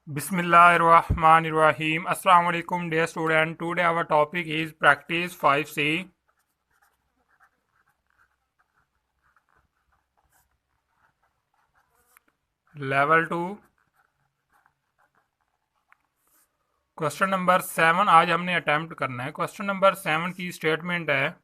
Bismillahirrahmanirrahim. Assalamu alaikum dear student. Today our topic is practice 5C. Level 2. Question number 7 आज हमने attempt करना है। Question number 7 की statement है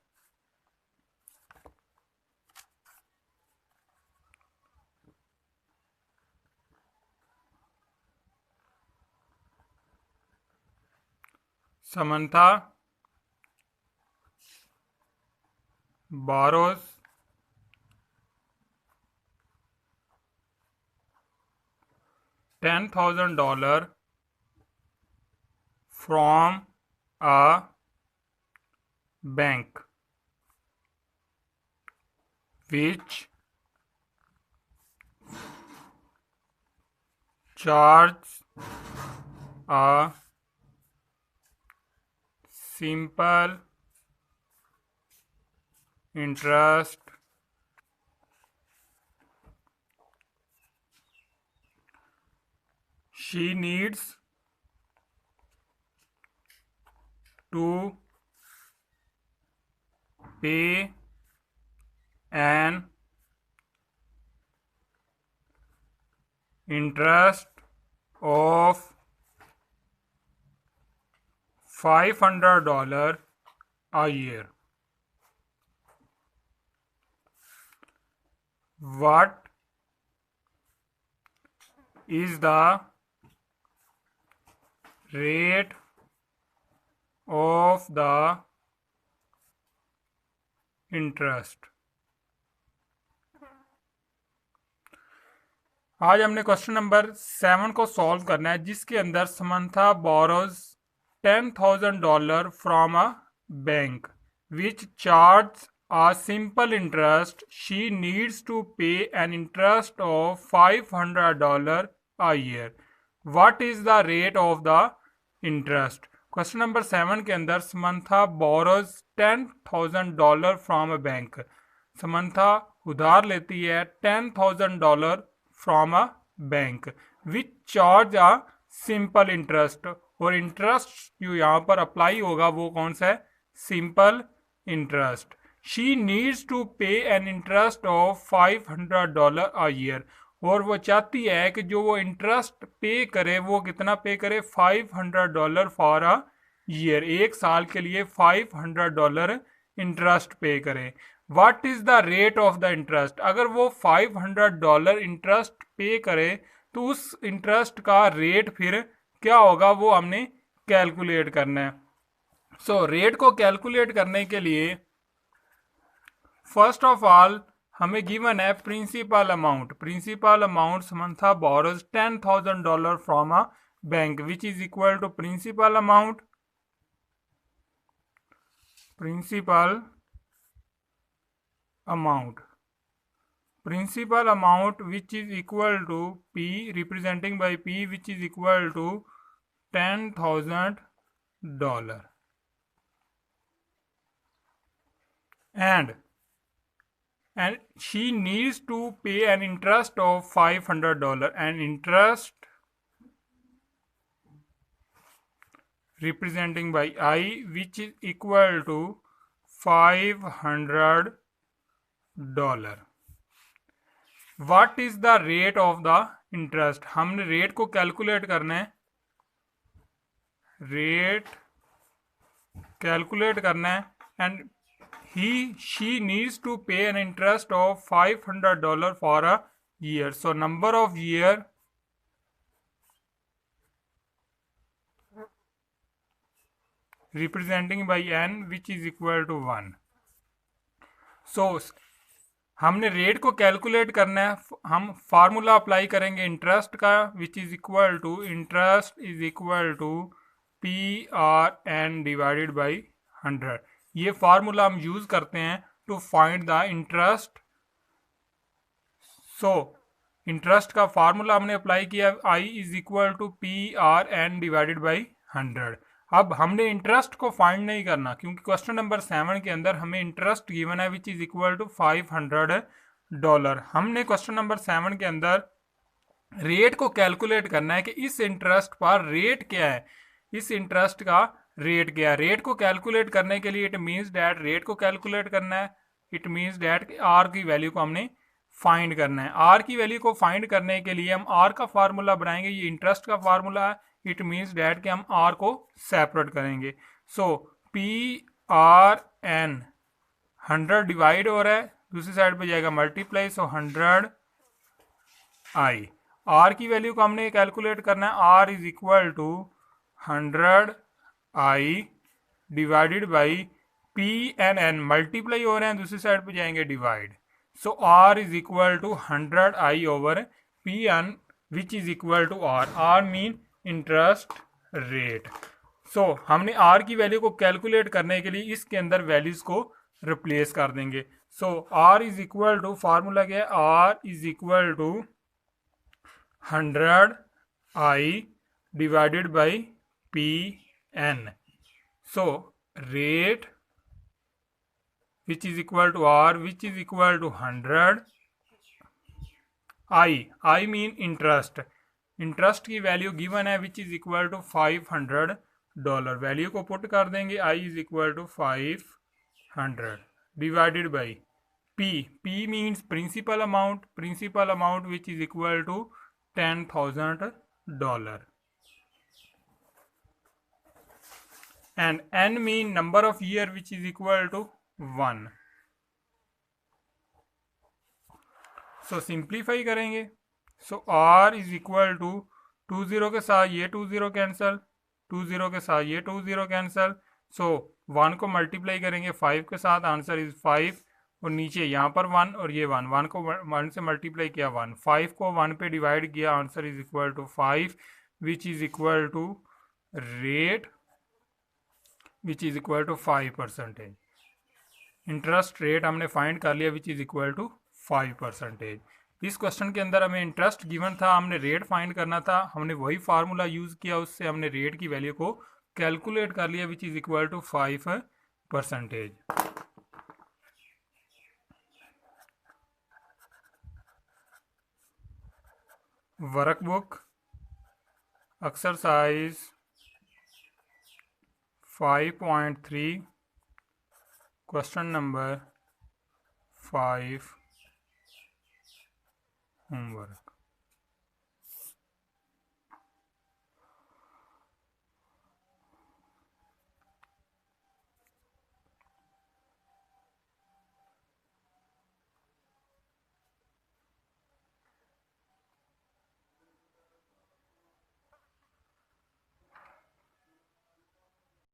Samantha borrows $10,000 from a bank which charges a simple interest she needs to pay an interest of $500 a year. What is the rate of the interest? आज हमने question number 7 को solve करना है, जिसके अंदर Samantha borrows $10,000 from a bank which charge a simple interest. She needs to pay an interest of $500 a year. What is the rate of the interest? Question number 7 के अंदर Samantha borrows $10,000 from a bank. Samantha उधार लेती है $10,000 from a bank which charge a simple interest, और interest जो यहाँ पर apply होगा वो कौन सा है? Simple interest. She needs to pay an interest of $500 a year, और वो चाहती है कि जो वो इंटरेस्ट पे करे वो कितना पे करे? $500 फॉर अ ईयर, एक साल के लिए $500 इंटरेस्ट पे करे। What is the rate of the interest? अगर वो $500 इंटरेस्ट पे करे तो उस इंटरेस्ट का रेट फिर क्या होगा वो हमने कैलकुलेट करना है। सो रेट को कैलकुलेट करने के लिए फर्स्ट ऑफ ऑल हमें गिवन है principal amount. Principal amount Samantha borrows $10,000 from a bank which is equal to principal amount principal amount which is equal to P, representing by P, which is equal to $10,000, and she needs to pay an interest of $500, and interest representing by I, which is equal to $500. What is the rate of the interest? हमने rate को calculate करना है, rate calculate करना है, and she needs to pay an interest of $500 for a year. So number of year representing by n, which is equal to 1. So हमने rate को calculate करना है, हम फार्मूला अप्लाई करेंगे इंटरेस्ट का, which is equal to interest is equal to PRN divided by 100। ये formula हम use करते हैं to find the interest. So interest का फार्मूला हमने अप्लाई किया, I is equal to PRN divided by 100। अब हमने इंटरेस्ट को फाइंड नहीं करना, क्योंकि क्वेश्चन नंबर 7 के अंदर हमें इंटरेस्ट गिवन है विच इज इक्वल टू $500। हमने क्वेश्चन नंबर 7 के अंदर रेट को कैलकुलेट करना है कि इस इंटरेस्ट पर रेट क्या है, इस इंटरेस्ट का रेट क्या है। रेट को कैलकुलेट करने के लिए इट मीन्स डैट रेट को कैलकुलेट करना है, इट मीन्स डैट आर की वैल्यू को हमने फाइंड करना है। आर की वैल्यू को फाइंड करने के लिए हम आर का फार्मूला बनाएंगे, ये इंटरेस्ट का फार्मूला है। इट मीन्स डैट कि हम आर को सेपरेट करेंगे। So P R N 100 divide हो रहा है, दूसरी साइड पे जाएगा मल्टीप्लाई, सो 100 आई। आर की वैल्यू को हमने कैलकुलेट करना है, R is equal to 100 I divided by P N N, multiply हो रहे हैं, दूसरी साइड पे जाएंगे divide. So R is equal to 100 I over P N which is equal to R. R mean interest rate. So हमने are की value को calculate करने के लिए इसके अंदर वैल्यूज को रिप्लेस कर देंगे। So R is equal to, formula क्या है, R is equal to 100 I divided by P N. So rate which is equal to R, which is equal to 100 I mean interest, interest की value given है which is equal to $500। Value को put कर देंगे, I is equal to 500 divided by P means principal amount which is equal to $10,000 and N mean number of year which is equal to 1। So simplify करेंगे। सो R is equal to 20 के साथ ये 20 cancel, 20 के साथ ये 20 cancel. सो 1 को multiply करेंगे 5 के साथ, आंसर इज 5, और नीचे यहाँ पर 1 और ये 1 को 1 से मल्टीप्लाई किया 1, 5 को 1 पे डिवाइड किया, answer is equal to 5 which is equal to rate which is equal to 5%। Interest rate हमने फाइंड कर लिया विच इज इक्वल टू 5%। इस क्वेश्चन के अंदर हमें इंटरेस्ट गिवन था, हमने रेट फाइंड करना था, हमने वही फार्मूला यूज किया, उससे हमने रेट की वैल्यू को कैलकुलेट कर लिया which is equal to 5%। Workbook exercise 5.3 question number 5 homework.